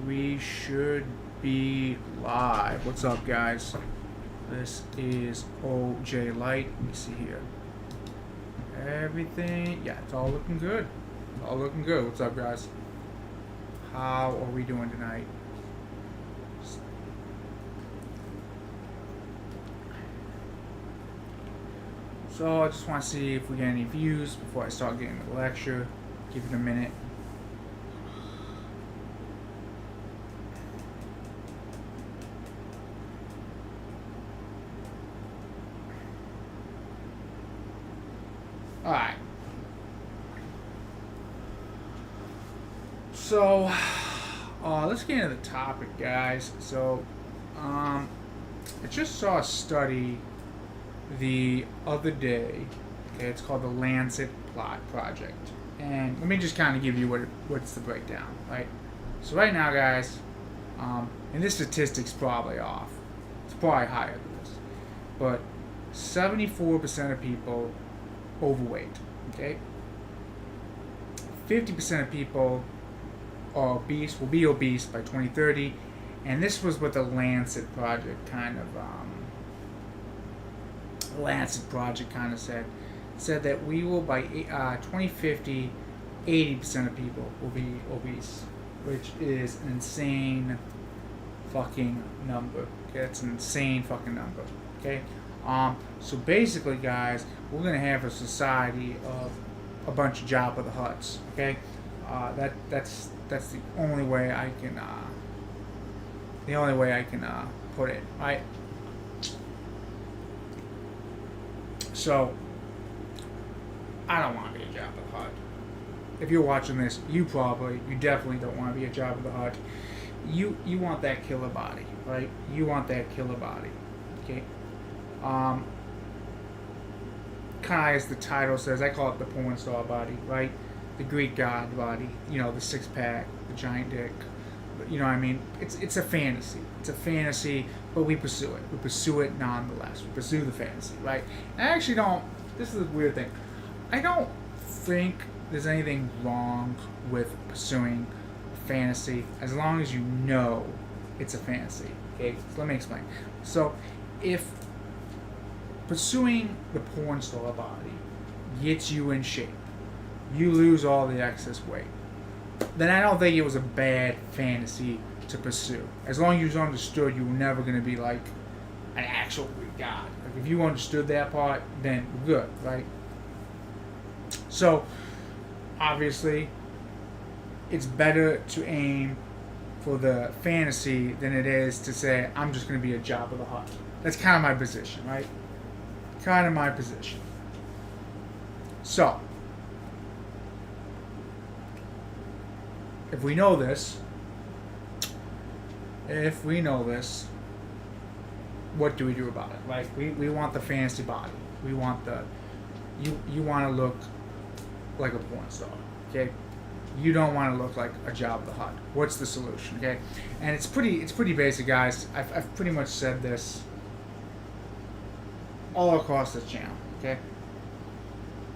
We should be live. What's up, guys? This is OJ Light. Let me see here. Everything, yeah, it's all looking good. It's all looking good. What's up, guys? How are we doing tonight? So I just want to see if we get any views before I start getting the lecture. Give it a minute. Alright. So, let's get into the topic, guys. So, I just saw a study the other day. Okay, it's called the Lancet Plot Project. And let me just kind of give you what's the breakdown, right? So right now, guys, and this statistic's probably off. It's probably higher than this. But 74% of people overweight, okay? 50% of people are obese, will be obese by 2030, and this was what the Lancet Project kind of said that we will by 2050, 80% of people will be obese, which is an insane fucking number. Okay, that's an insane fucking number. Okay. So basically, guys, we're gonna have a society of a bunch of Jabba the Hutts. Okay, that's the only way I can put it, right? So I don't want to be a Jabba the Hutt. If you're watching this, you definitely don't want to be a Jabba the Hutt. You want that killer body, right? You want that killer body. Okay. Kind of as the title says, I call it the porn star body, right? The Greek god body, the six pack, the giant dick. You know what I mean? It's a fantasy. It's a fantasy, but we pursue it. We pursue it nonetheless. We pursue the fantasy, right? And I actually don't. This is a weird thing. I don't think there's anything wrong with pursuing a fantasy as long as you know it's a fantasy. Okay, so let me explain. So, if pursuing the porn star body gets you in shape, you lose all the excess weight, then I don't think it was a bad fantasy to pursue. As long as you understood you were never going to be like an actual Greek god. Like if you understood that part, then good, right? So, obviously, it's better to aim for the fantasy than it is to say, I'm just going to be a Jabba the Hutt. That's kind of my position, right? Kind of my position. So, if we know this, what do we do about it? Like, we want the fantasy body. We want the, you want to look like a porn star, okay? You don't want to look like a Jabba the Hutt. What's the solution, okay? And it's pretty basic, guys. I've pretty much said this all across the channel, okay?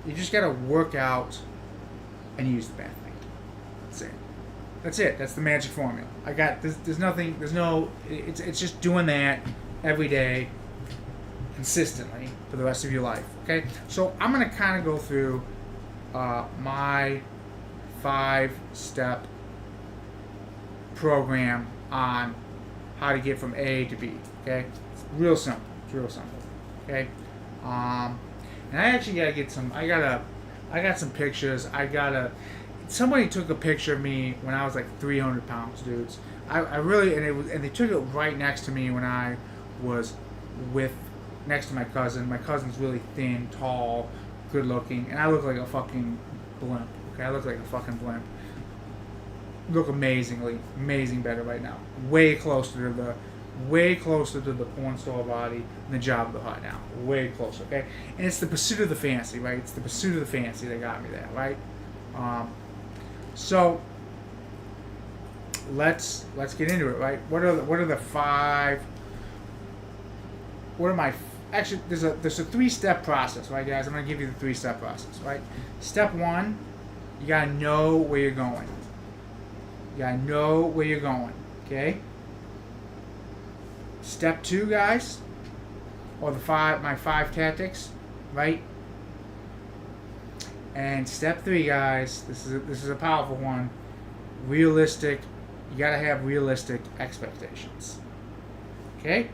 You just gotta work out and use the bathroom. That's it. That's the magic formula. I got there's nothing. There's no. It's just doing that every day, consistently for the rest of your life. Okay. So I'm gonna kind of go through my 5-step program on how to get from A to B. Okay. It's real simple. It's real simple. Okay. And I actually gotta get some. I got some pictures. Somebody took a picture of me when I was like 300 pounds, dudes. I really, and they took it right next to me when I was next to my cousin. My cousin's really thin, tall, good looking, and I look like a fucking blimp. Okay, I look like a fucking blimp. Look amazing better right now. Way closer to the porn star body than the Jabba the Hutt now. Way closer, okay? And it's the pursuit of the fantasy, right? It's the pursuit of the fantasy that got me there, right? So let's get into it, right? What are the 5? What are my actually? There's a 3-step process, right, guys? I'm gonna give you the 3-step process, right? Step 1, you gotta know where you're going. You gotta know where you're going. Okay. Step 2, guys, or my 5 tactics, right? And step 3, guys, this is a powerful one. Realistic. You gotta have realistic expectations. Okay.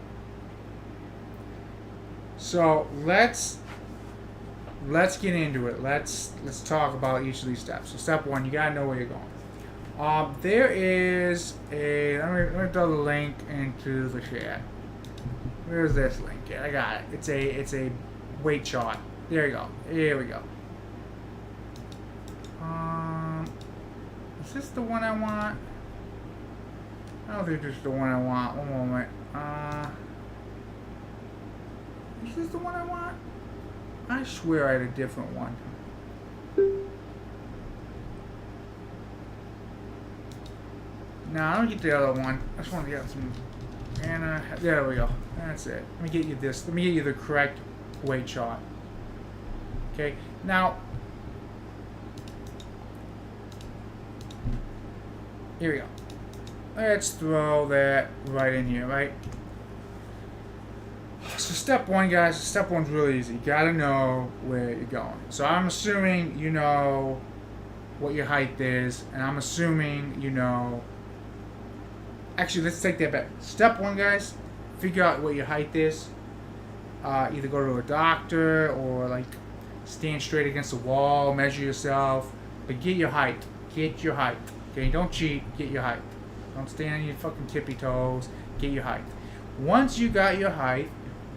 So let's get into it. Let's talk about each of these steps. So step 1, you gotta know where you're going. There is a let me throw the link into the chat. Where's this link? Yeah, I got it. It's a weight chart. There you go. Here we go. Is this the one I want? I don't think this is the one I want. One moment. Is this the one I want? I swear I had a different one. No, I don't get the other one. I just want to get some. And there we go. That's it. Let me get you this. Let me get you the correct weight chart. Okay. Now, here we go. Let's throw that right in here, right? So step 1, guys. Step 1's really easy. You gotta know where you're going. So I'm assuming you know what your height is, and I'm assuming you know. Actually, let's take that back. Step 1, guys. Figure out what your height is. Either go to a doctor or like stand straight against the wall, measure yourself, but get your height. Get your height. Okay, don't cheat. Get your height. Don't stand on your fucking tippy toes. Get your height. Once you got your height,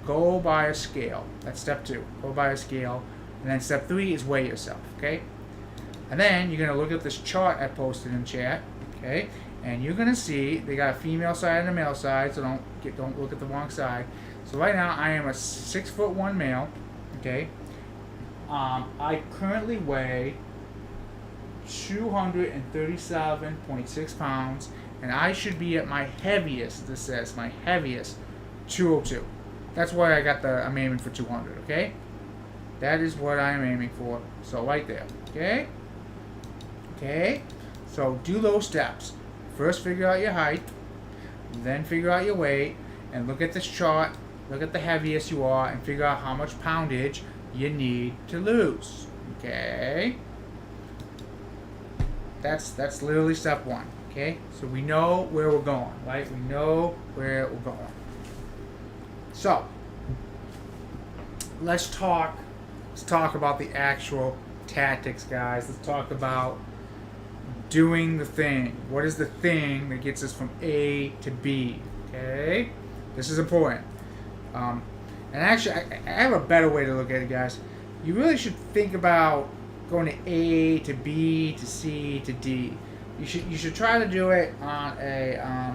go buy a scale. That's step 2. Go buy a scale. And then step 3 is weigh yourself. Okay? And then you're going to look at this chart I posted in chat. Okay? And you're going to see they got a female side and a male side, so don't look at the wrong side. So right now I am a 6'1" male. Okay? I currently weigh 237.6 pounds, and I should be at my heaviest, this says, my heaviest, 202. That's why I'm aiming for 200, okay? That is what I'm aiming for. So right there, okay? Okay? So do those steps. First figure out your height, then figure out your weight, and look at this chart, look at the heaviest you are, and figure out how much poundage you need to lose, okay? That's literally step 1, okay? So we know where we're going, right? We know where we're going. So, let's talk about the actual tactics, guys. Let's talk about doing the thing. What is the thing that gets us from A to B, okay? This is important. And actually, I have a better way to look at it, guys. You really should think about going to A to B to C to D. You should try to do it on a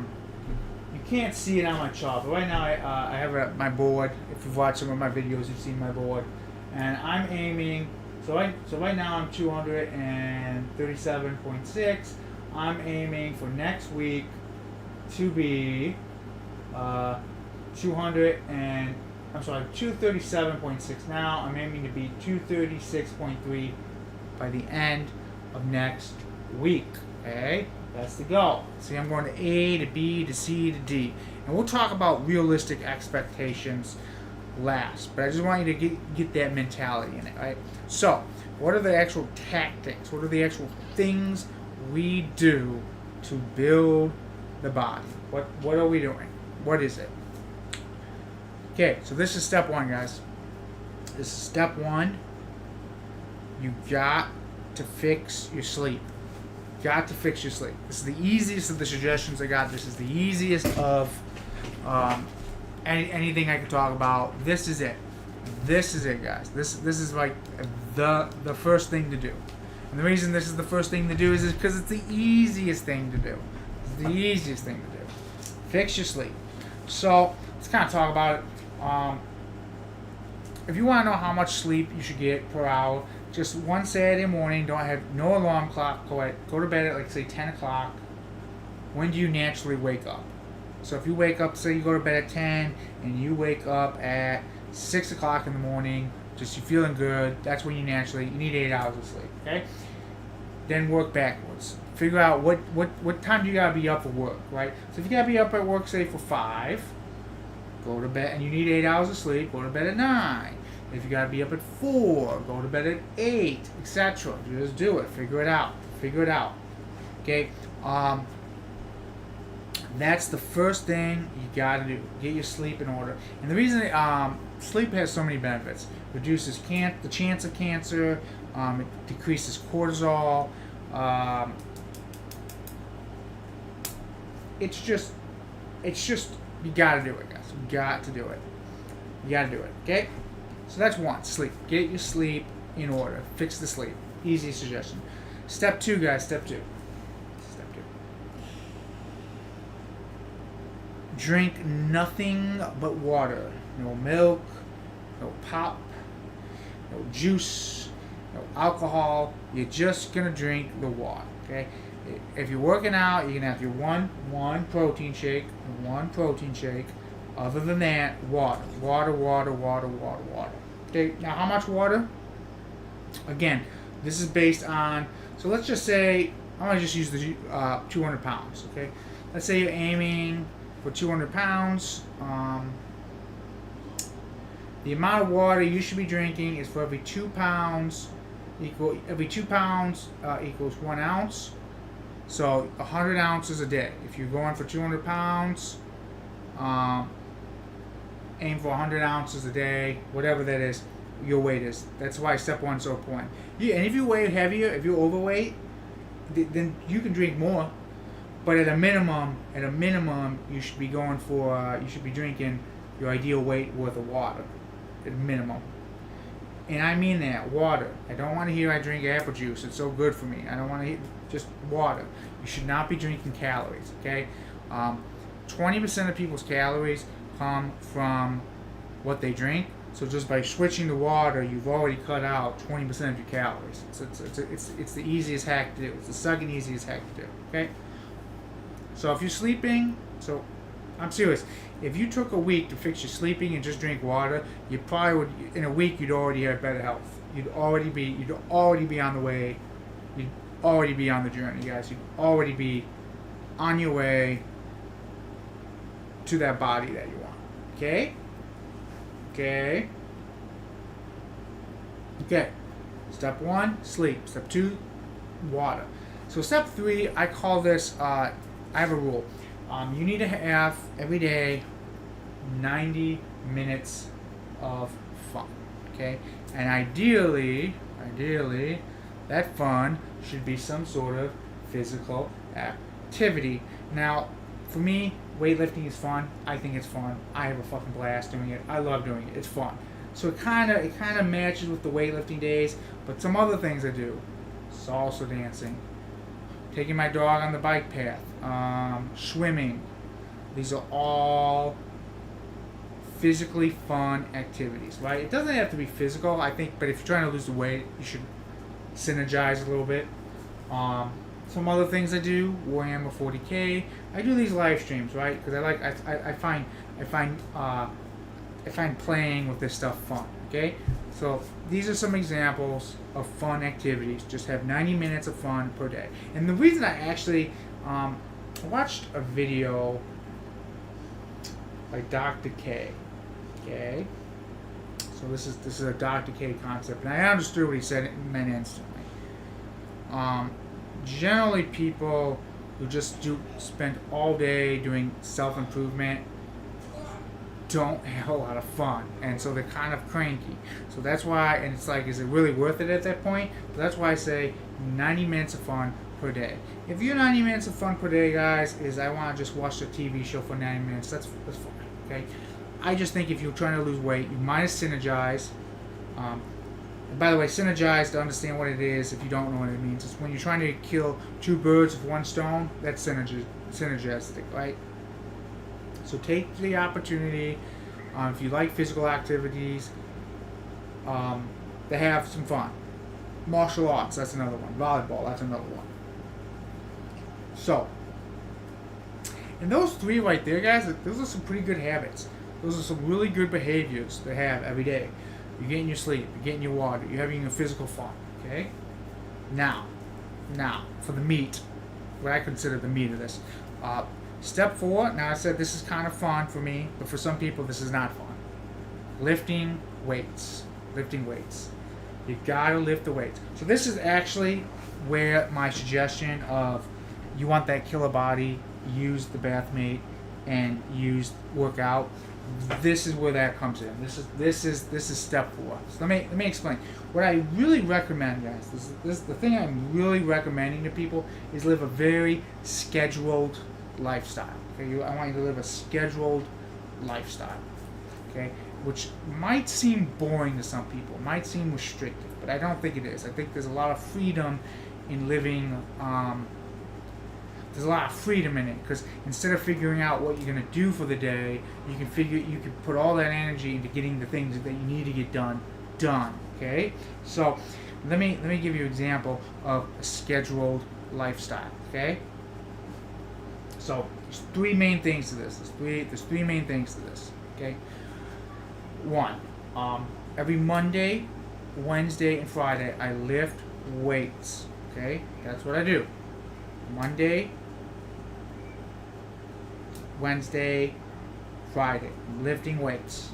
you can't see it on my chart, but right now I have my board. If you've watched some of my videos, you've seen my board, and I'm aiming. So right now I'm 237.6. I'm aiming for next week to be 237.6 now. I'm aiming to be 236.3 by the end of next week. Okay, that's the goal. See, I'm going to A to B to C to D, and we'll talk about realistic expectations last. But I just want you to get that mentality in it, right? So, what are the actual tactics? What are the actual things we do to build the body? What are we doing? What is it? Okay, so this is step 1, guys. This is step 1. You got to fix your sleep. Got to fix your sleep. This is the easiest of the suggestions I got. This is the easiest of anything I could talk about. This is it. This is it, guys. This is like the first thing to do. And the reason this is the first thing to do is because it's the easiest thing to do. It's the easiest thing to do. Fix your sleep. So let's kind of talk about it. If you want to know how much sleep you should get per hour, just one Saturday morning, don't have no alarm clock, go to bed at like say 10 o'clock. When do you naturally wake up? So if you wake up, say you go to bed at 10 and you wake up at 6 o'clock in the morning, just you feeling good, that's when you need 8 hours of sleep, okay? then work backwards. Figure out what time you gotta be up for work, right? So if you gotta be up at work, say for 5, go to bed, and you need 8 hours of sleep, go to bed at 9. If you gotta be up at 4, go to bed at 8, etc. Just do it. Figure it out. Figure it out. Okay. That's the first thing you gotta do. Get your sleep in order. And the reason sleep has so many benefits: reduces the chance of cancer. It decreases cortisol. It's just you gotta do it, guys. You got to do it. You gotta do it. Okay. So that's 1. Sleep. Get your sleep in order. Fix the sleep. Easy suggestion. Step 2, guys. Step 2. Drink nothing but water. No milk, no pop, no juice, no alcohol. You're just gonna drink the water. Okay. If you're working out, you're gonna have your one protein shake. Other than that, water. Okay. Now, how much water? Again, this is based on. So let's just say I'm gonna just use the 200 pounds. Okay. Let's say you're aiming for 200 pounds. The amount of water you should be drinking is for every 2 pounds equals 1 ounce. So 100 ounces a day. If you're going for 200 pounds, aim for 100 ounces a day, whatever that is, your weight is. That's why step 1 is so important. And if you weigh heavier, if you're overweight, then you can drink more. But at a minimum, you should be going for, you should be drinking your ideal weight worth of water, at minimum. And I mean that, water. I don't want to hear I drink apple juice. It's so good for me. I don't want to hear, just water. You should not be drinking calories, okay? 20% of people's calories come from what they drink. So just by switching to water, you've already cut out 20% of your calories. It's the easiest hack to do. It's the second easiest hack to do, okay? So if you're sleeping, so I'm serious. If you took a week to fix your sleeping and just drink water, you probably would. In a week, you'd already have better health. You'd already be on the way. You'd already be on the journey, guys. You'd already be on your way to that body that you want. Okay. Step 1, sleep. Step 2, water. So step 3, I call this. I have a rule. You need to have every day 90 minutes of fun. Okay? And ideally, that fun should be some sort of physical activity. Now, for me, weightlifting is fun. I think it's fun. I have a fucking blast doing it. I love doing it. It's fun. So it kind of matches with the weightlifting days. But some other things I do: salsa dancing, taking my dog on the bike path, swimming. These are all physically fun activities, right? It doesn't have to be physical, I think, but if you're trying to lose the weight, you should synergize a little bit. Some other things I do: Warhammer 40K. I do these live streams, right? Because I find playing with this stuff fun. Okay, so these are some examples of fun activities. Just have 90 minutes of fun per day. And the reason I actually watched a video by Dr. K. Okay, so this is a Dr. K concept, and I understood what he said. It meant instantly. Generally, people who just spend all day doing self-improvement don't have a lot of fun, and so they're kind of cranky. So that's why, and it's like, is it really worth it at that point? But that's why I say 90 minutes of fun per day. If your 90 minutes of fun per day, guys, is I want to just watch a TV show for 90 minutes, that's fine. Okay. I just think if you're trying to lose weight, you might synergize. And by the way, synergize, to understand what it is, if you don't know what it means, it's when you're trying to kill 2 birds with 1 stone. That's synergistic, right? So take the opportunity, if you like physical activities, to have some fun. Martial arts, that's another one. Volleyball, that's another one. So, and those 3 right there, guys, those are some pretty good habits. Those are some really good behaviors to have every day. You're getting your sleep, you're getting your water, you're having your physical fun, okay? Now, Now, for the meat, what I consider the meat of this. Uh, Step 4, now I said this is kind of fun for me, but for some people this is not fun. Lifting weights. Lifting weights. You gotta lift the weights. So this is actually where my suggestion of you want that killer body, use the bathmate, and work out. This is where that comes in. This is step 4. So let me explain. What I really recommend, guys, this the thing I'm really recommending to people is live a very scheduled lifestyle. Okay, I want you to live a scheduled lifestyle. Okay, which might seem boring to some people, might seem restrictive, but I don't think it is. I think there's a lot of freedom in living. There's a lot of freedom in it, because instead of figuring out what you're going to do for the day, you can put all that energy into getting the things that you need to get done. Okay, so let me give you an example of a scheduled lifestyle. Okay, so there's three main things to this. There's three main things to this. Okay, one, every Monday, Wednesday, and Friday I lift weights. Okay, that's what I do. Monday, Wednesday, Friday, lifting weights.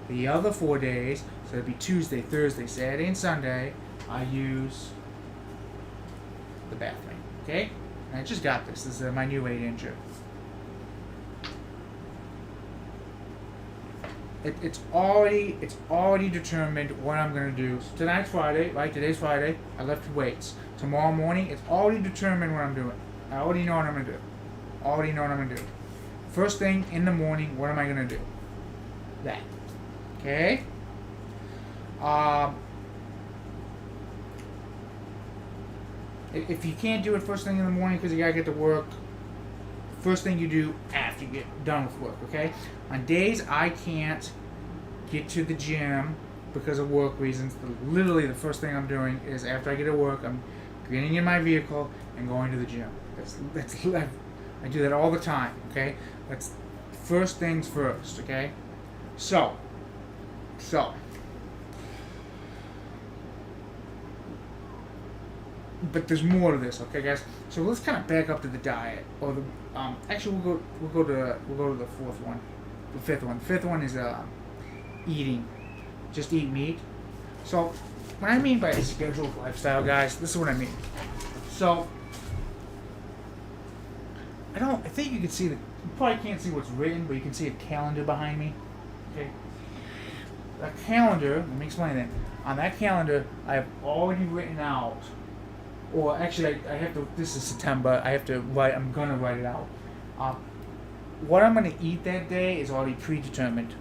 The other 4 days, so it'd be Tuesday, Thursday, Saturday, and Sunday, I use the bathroom. Okay? And I just got this. This is my new 8-incher. It's already determined what I'm gonna do. So tonight's Friday, right? Today's Friday. I lifted weights. Tomorrow morning, it's already determined what I'm doing. I already know what I'm gonna do. First thing in the morning, what am I gonna do? That. Okay. If you can't do it first thing in the morning because you gotta get to work, first thing you do after you get done with work. Okay. On days I can't get to the gym because of work reasons, literally the first thing I'm doing is after I get to work, I'm getting in my vehicle and going to the gym. I do that all the time. Okay. That's first things first. Okay. So. But there's more to this, okay, guys. So let's kind of back up to the diet, or the actually we'll go to the fourth one, the fifth one. The fifth one is eating, just eat meat. So what I mean by a scheduled lifestyle, guys, this is what I mean. So I think you can see you probably can't see what's written, but you can see a calendar behind me. Okay. That calendar, let me explain that. On that calendar, I have already written out, or actually I have to, this is September, I'm going to write it out. What I'm going to eat that day is already predetermined.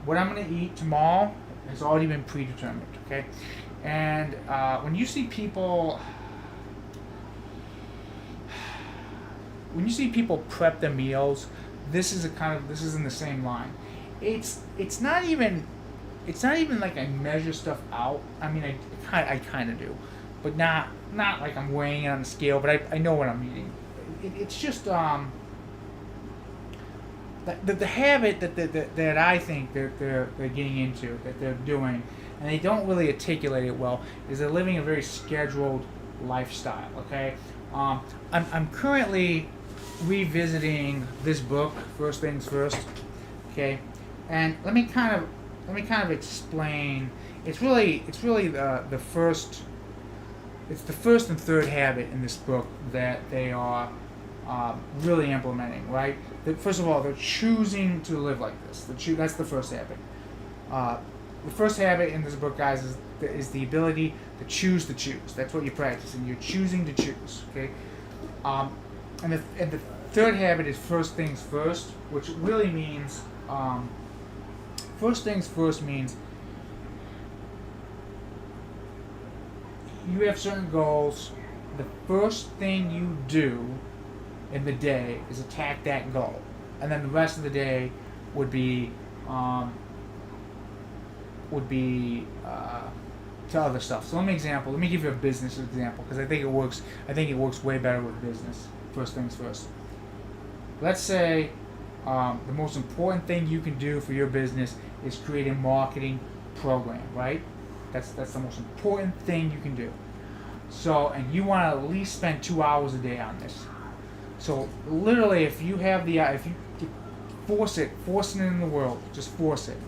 What I'm going to eat tomorrow has already been predetermined, okay? And when you see people prep their meals, this is in the same line. It's not even like I measure stuff out. I mean, I kind of do, but not like I'm weighing it on the scale. But I know what I'm eating. It's just the habit that I think that they're getting into, that they're doing, and they don't really articulate it well, is they're living a very scheduled lifestyle. Okay, I'm currently revisiting this book, First Things First. Okay, and let me kind of explain. It's really the first and third habit in this book that they are really implementing. Right. First of all, they're choosing to live like this. That's the first habit. The first habit in this book, guys, is the ability to choose. That's what you're practicing. You're choosing to choose. Okay. And the third habit is first things first, which really means. First things first means you have certain goals. The first thing you do in the day is attack that goal, and then the rest of the day would be to other stuff. So let me give you a business example, because I think it works way better with business. First things first. Let's say the most important thing you can do for your business is create a marketing program, right? That's the most important thing you can do. So, and you want to at least spend 2 hours a day on this. So, literally, if you have the, if you force it in the world, just force it.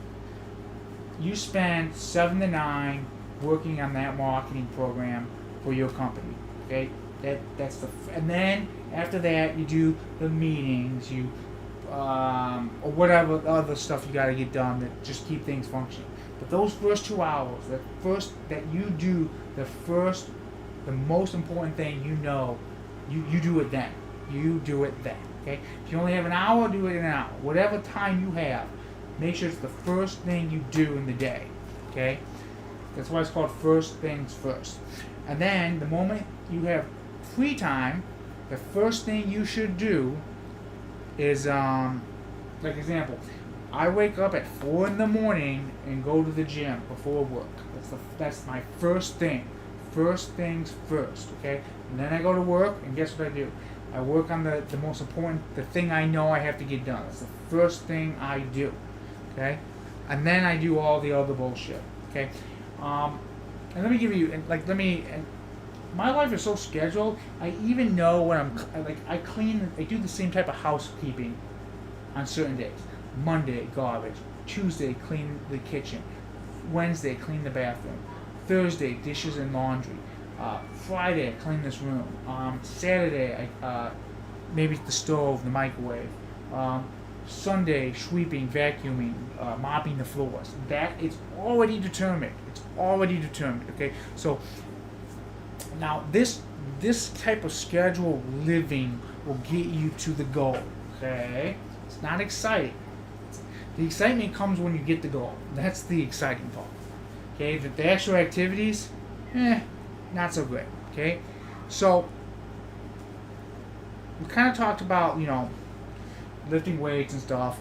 You spend 7 to 9 working on that marketing program for your company. Okay, that's the, and then after that you do the meetings, you or whatever other stuff you got to get done that just keep things functioning. But those first 2 hours, that you do the most important thing, you do it then. You do it then. Okay, if you only have an hour, do it in an hour. Whatever time you have, make sure it's the first thing you do in the day. Okay, that's why it's called first things first. And then the moment you have free time, the first thing you should do is, like example, I wake up at 4 in the morning and go to the gym before work. That's my first thing. First things first, okay? And then I go to work, and guess what I do? I work on the most important, the thing I know I have to get done. That's the first thing I do, okay? And then I do all the other bullshit, okay? And let me give you, my life is so scheduled. I even know when I clean. I do the same type of housekeeping on certain days. Monday, garbage. Tuesday, clean the kitchen. Wednesday, clean the bathroom. Thursday, dishes and laundry. Friday, I clean this room. Saturday, I maybe the stove, the microwave. Sunday, sweeping, vacuuming, mopping the floors. That it's already determined. It's already determined. Okay, so now this type of schedule living will get you to the goal. Okay, it's not exciting. The excitement comes when you get the goal. That's the exciting part. Okay, the actual activities, not so great. Okay, so we kind of talked about lifting weights and stuff.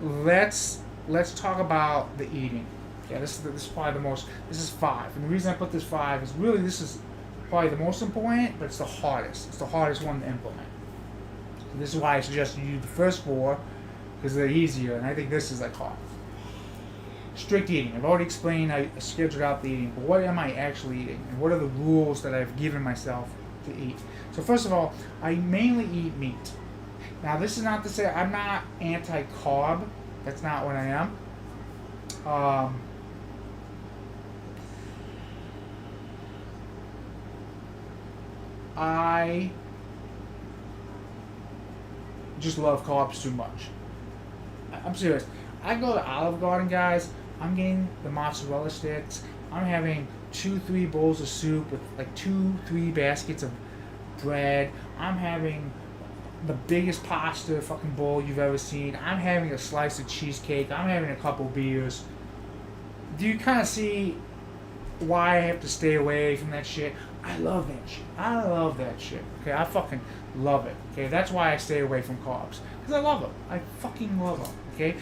Let's talk about the eating. Yeah, this is probably the most. This is 5, and the reason I put this 5 is really this is probably the most important, but it's the hardest. It's the hardest one to implement. So this is why I suggest you do the first 4 because they're easier, and I think this is hard. Strict eating. I've already explained. I scheduled out the eating, but what am I actually eating, and what are the rules that I've given myself to eat? So first of all, I mainly eat meat. Now, this is not to say I'm not anti-carb. That's not what I am. I just love carbs too much. I'm serious. I go to Olive Garden, guys. I'm getting the mozzarella sticks. I'm having 2-3 bowls of soup with 2-3 baskets of bread. I'm having the biggest pasta fucking bowl you've ever seen. I'm having a slice of cheesecake. I'm having a couple beers. Do you kind of see why I have to stay away from that shit? I love that shit. I love that shit. Okay, I fucking love it. Okay, that's why I stay away from carbs. Because I love them. I fucking love them. Okay,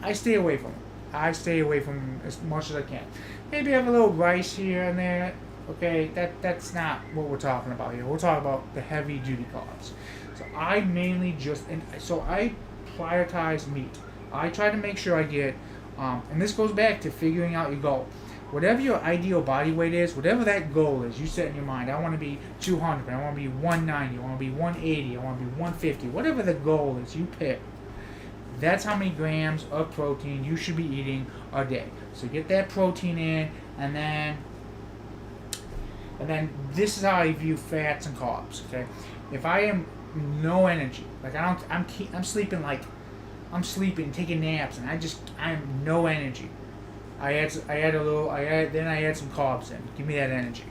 I stay away from them. I stay away from them as much as I can. Maybe have a little rice here and there. Okay, that's not what we're talking about here. We're talking about the heavy duty carbs. So I mainly I prioritize meat. I try to make sure I get, and this goes back to figuring out your goal. Whatever your ideal body weight is, whatever that goal is, you set in your mind. I want to be 200. I want to be 190. I want to be 180. I want to be 150. Whatever the goal is, you pick. That's how many grams of protein you should be eating a day. So get that protein in, and then this is how I view fats and carbs. Okay, if I am no energy, I'm sleeping, taking naps, and I have no energy. I add some carbs in. Give me that energy.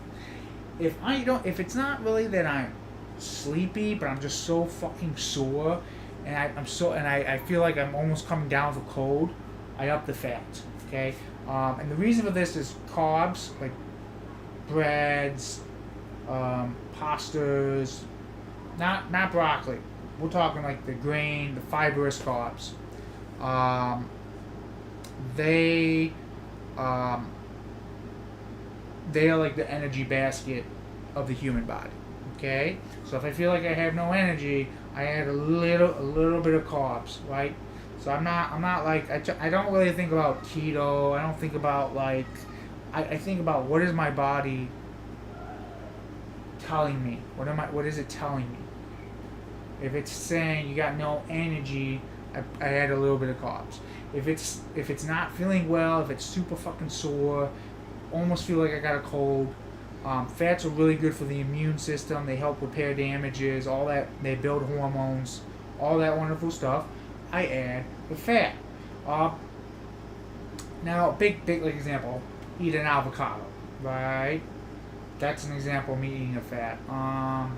If it's not really that I'm sleepy, but I'm just so fucking sore, and I feel like I'm almost coming down with a cold, I up the fats. Okay, and the reason for this is carbs like breads, pastas, not broccoli. We're talking like the grain, the fibrous carbs. They are like the energy basket of the human body. Okay, so if I feel like I have no energy, I add a little bit of carbs, right? So I'm not like I don't really think about keto. I don't think about I think about what is my body telling me? What is it telling me? If it's saying you got no energy, I add a little bit of carbs. If it's not feeling well, if it's super fucking sore, almost feel like I got a cold. Fats are really good for the immune system. They help repair damages, all that. They build hormones, all that wonderful stuff. I add the fat. Now, big like example, eat an avocado, right? That's an example of me eating a fat. I'm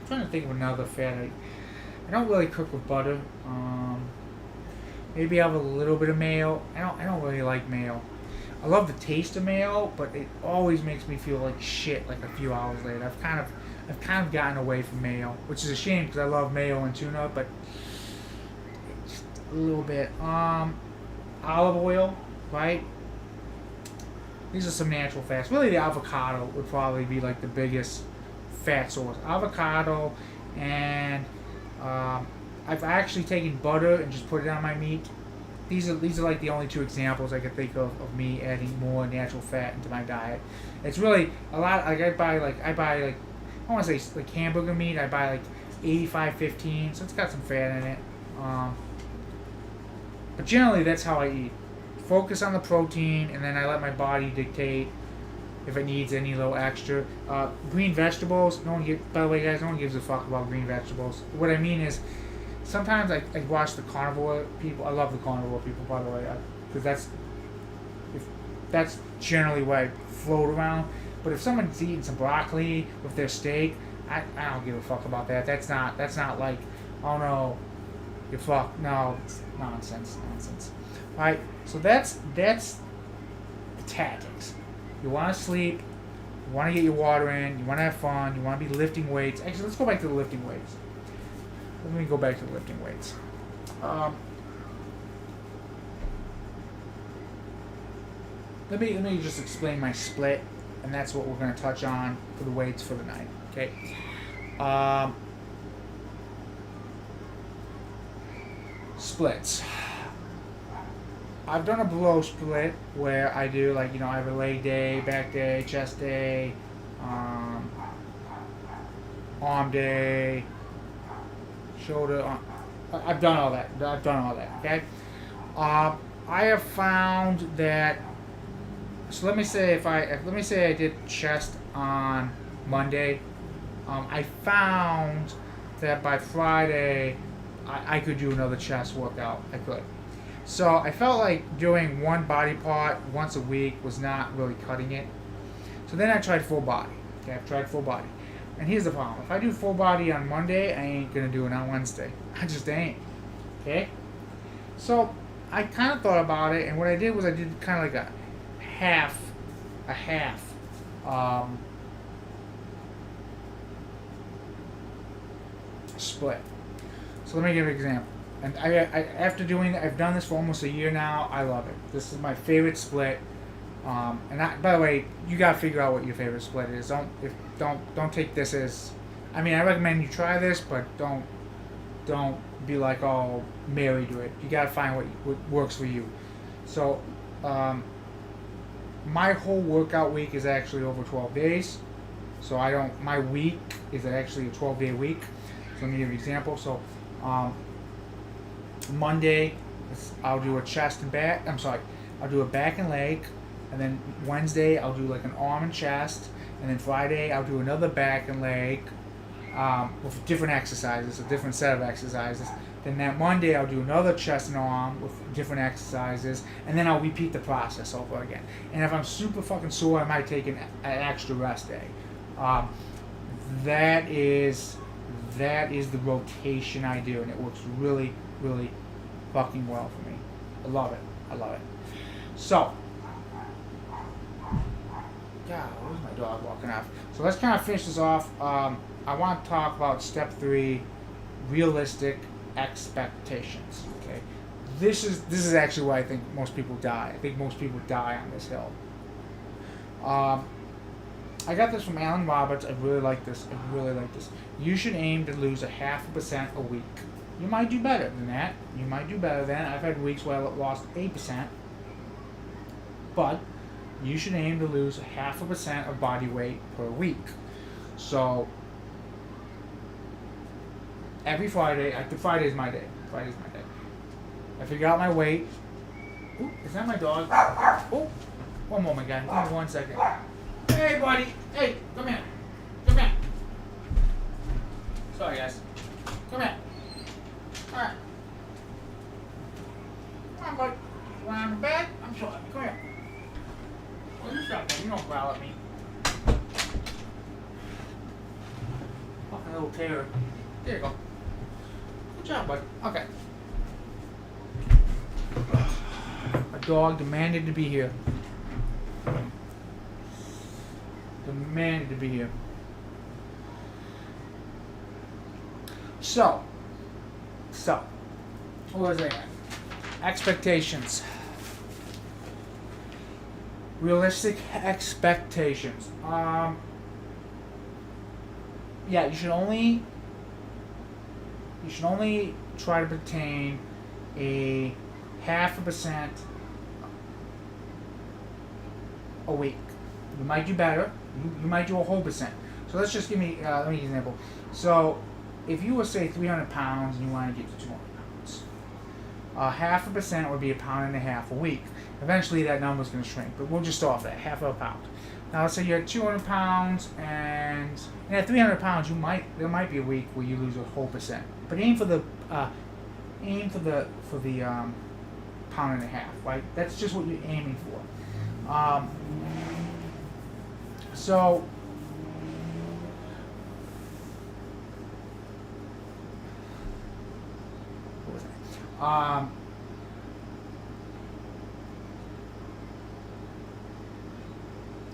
trying to think of another fat. I don't really cook with butter. Maybe I have a little bit of mayo. I don't really like mayo. I love the taste of mayo, but it always makes me feel like shit like a few hours later. I've kind of gotten away from mayo, which is a shame because I love mayo and tuna, but just a little bit. Olive oil, right? These are some natural fats. Really, the avocado would probably be like the biggest fat source. Avocado, and I've actually taken butter and just put it on my meat. These are like the only two examples I could think of me adding more natural fat into my diet. It's really a lot. Like I buy like I want to say like hamburger meat. I buy like 85-15, so it's got some fat in it. But generally, that's how I eat. Focus on the protein, and then I let my body dictate if it needs any little extra. Green vegetables. By the way, guys, no one gives a fuck about green vegetables. What I mean is, sometimes I watch the carnivore people. I love the carnivore people, by the way, because that's generally what I float around. But if someone's eating some broccoli with their steak, I don't give a fuck about that. That's not like, oh no, you fuck. No, it's nonsense. All right, so that's the tactics. You want to sleep. You want to get your water in. You want to have fun. You want to be lifting weights. Actually, let's go back to the lifting weights. Let me go back to the lifting weights. Let me just explain my split, and that's what we're going to touch on for the weights for the night. Okay. Splits. I've done a blow split where I do I have a leg day, back day, chest day, arm day, shoulder. I've done all that. Okay. I have found that. So let me say I did chest on Monday. I found that by Friday I could do another chest workout. I could. So I felt like doing one body part once a week was not really cutting it. So then I tried full body. Okay, I've tried full body. And here's the problem. If I do full body on Monday, I ain't going to do it on Wednesday. I just ain't. Okay? So I kind of thought about it, and what I did was I did kind of like a half split. So let me give you an example. And I I've done this for almost a year now. I love it. This is my favorite split. By the way, you gotta figure out what your favorite split is. Don't take this as. I mean, I recommend you try this, but don't be like all married to it. You gotta find what works for you. So, my whole workout week is actually over 12 days. So my week is actually a 12-day week. So let me give you an example. So, Monday, I'll do a chest and back. I'll do a back and leg, and then Wednesday I'll do like an arm and chest, and then Friday I'll do another back and leg, with different exercises, a different set of exercises. Then that Monday I'll do another chest and arm with different exercises, and then I'll repeat the process over again. And if I'm super fucking sore, I might take an extra rest day. That is the rotation I do, and it works really, really fucking well for me. I love it. So, God, where's my dog walking off? So let's kind of finish this off. I want to talk about step 3, realistic expectations. Okay, this is actually why I think most people die. I think most people die on this hill. I got this from Alan Roberts. I really like this. You should aim to lose 0.5% a week. You might do better than that. I've had weeks where I lost 8%. But you should aim to lose 0.5% of body weight per week. So every Friday, Friday's my day. Friday's my day. I figure out my weight. Ooh, is that my dog? Oh, one moment, guys. Give me 1 second. Hey, buddy. Hey, come here. Come here. Sorry, guys. Come here. All right. Come on, bud. You want on the bed? I'm sorry. Come here. Well, you stop there. You don't growl at me. Fucking little terror. There you go. Good job, bud. Okay. A dog demanded to be here. Demanded to be here. So, what was I at? Expectations. Realistic expectations. Yeah, you should only try to obtain a 0.5% a week. You might do better. You might do a whole percent. So let's just let me give you an example. So if you were, say, 300 pounds and you want to get to 200 pounds, 0.5% would be 1.5 pounds a week. Eventually that number's going to shrink, but we'll just start off that, 0.5 pound. Now let's say you're at 200 pounds and at 300 pounds there might be a week where you lose a whole percent. But aim for the 1.5 pounds, right? That's just what you're aiming for. So what was that?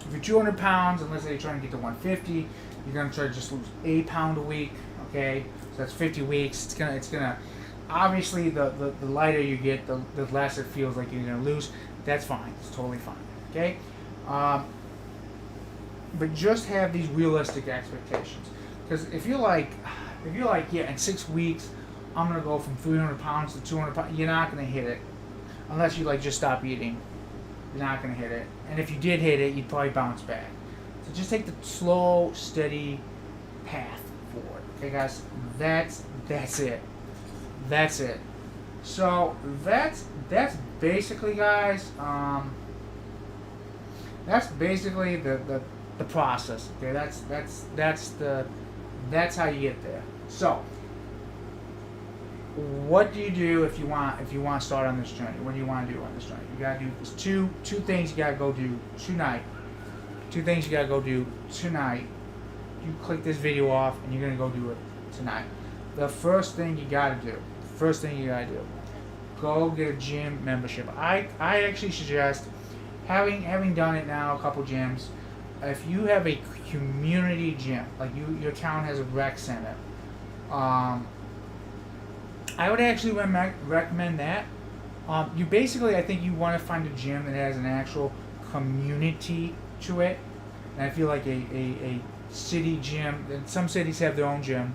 If you're 200 pounds, and let's say you're trying to get to 150, you're gonna try to just lose 1 pound a week. Okay, so that's 50 weeks. It's gonna obviously the lighter you get, the less it feels like you're gonna lose. That's fine. It's totally fine. Okay, but just have these realistic expectations. Because if you're like, yeah, in 6 weeks, I'm gonna go from 300 pounds to 200 pounds. You're not gonna hit it unless you just stop eating. You're not gonna hit it. And if you did hit it, you'd probably bounce back. So just take the slow, steady path forward. Okay, guys, that's it. That's it. So that's basically, guys. That's basically the process. Okay, that's how you get there. So, what do you do if you want to start on this journey? What do you want to do on this journey? You gotta do two things. You gotta go do tonight. 2 things you gotta go do tonight. You click this video off, and you're gonna go do it tonight. The first thing you gotta do. Go get a gym membership. I actually suggest, having done it now, a couple gyms. If you have a community gym, like your town has a rec center, I would actually recommend that. You basically, I think you want to find a gym that has an actual community to it. And I feel like a city gym, and some cities have their own gym,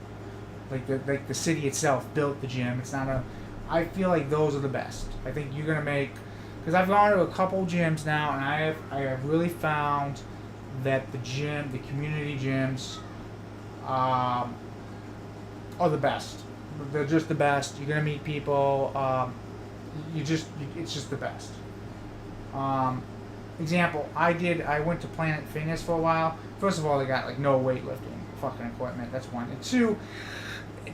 like the city itself built the gym. It's not a. I feel like those are the best. I think you're gonna make, because I've gone to a couple gyms now, and I have really found that the community gyms, are the best. They're just the best. You're gonna meet people. It's just the best. Example, I went to Planet Fitness for a while. First of all, they got no weightlifting fucking equipment. That's one. And 2,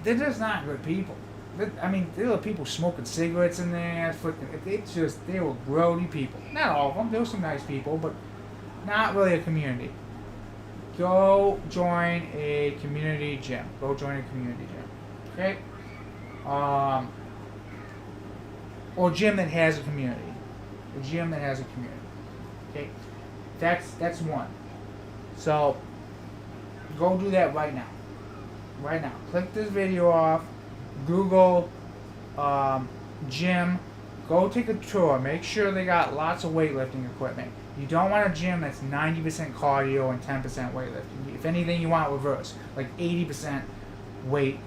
they're just not good people. There were people smoking cigarettes in there. They were grody people. Not all of them. There were some nice people, but not really a community. Go join a community gym. Okay? Or gym that has a community. Okay? That's one. So, go do that right now. Click this video off. Google gym. Go take a tour. Make sure they got lots of weightlifting equipment. You don't want a gym that's 90% cardio and 10% weightlifting. If anything, you want reverse, like 80% weight,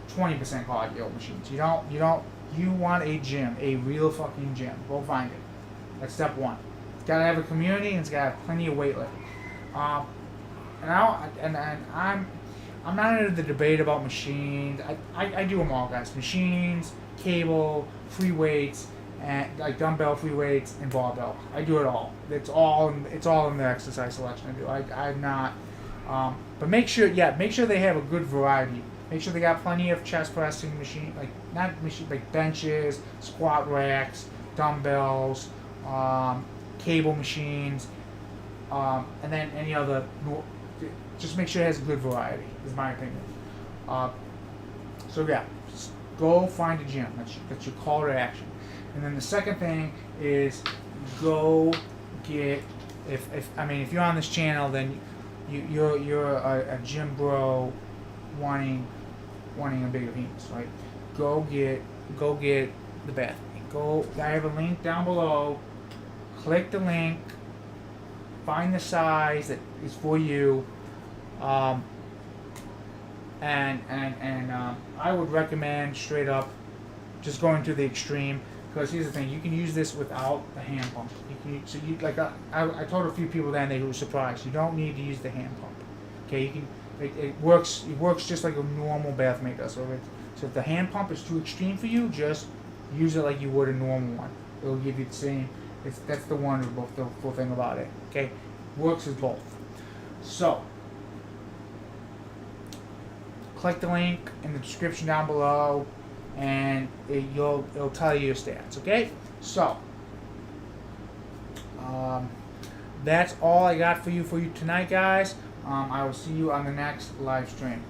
20% cardio machines. You want a gym, a real fucking gym. Go find it. That's step 1. gotta have a community, and it's gotta have plenty of weightlifting. Um, and I'm not into the debate about machines. I do them all, guys. Machines, cable, free weights, and like dumbbell free weights and barbell. I do it all. It's all in the exercise selection I do. I'm not. But make sure they have a good variety. Make sure they got plenty of chest pressing machine, like not machine, like benches, squat racks, dumbbells, cable machines, and then any other. Just make sure it has a good variety. Is my opinion. So yeah, just go find a gym. That's your call to action. And then the second thing is go get if you're on this channel, then you're a gym bro wanting a bigger penis, right? Go get the bathroom. I have a link down below. Click the link. Find the size that is for you. I would recommend straight up just going to the extreme, because here's the thing: you can use this without the hand pump. I told a few people then, they were surprised. You don't need to use the hand pump. Okay, you can. It works just like a normal bathmate does. So if the hand pump is too extreme for you, just use it like you would a normal one. It'll give you the same. That's the wonderful thing about it. Okay, works as both. So click the link in the description down below, and it'll tell you your stats. Okay, so that's all I got for you tonight, guys. I will see you on the next live stream.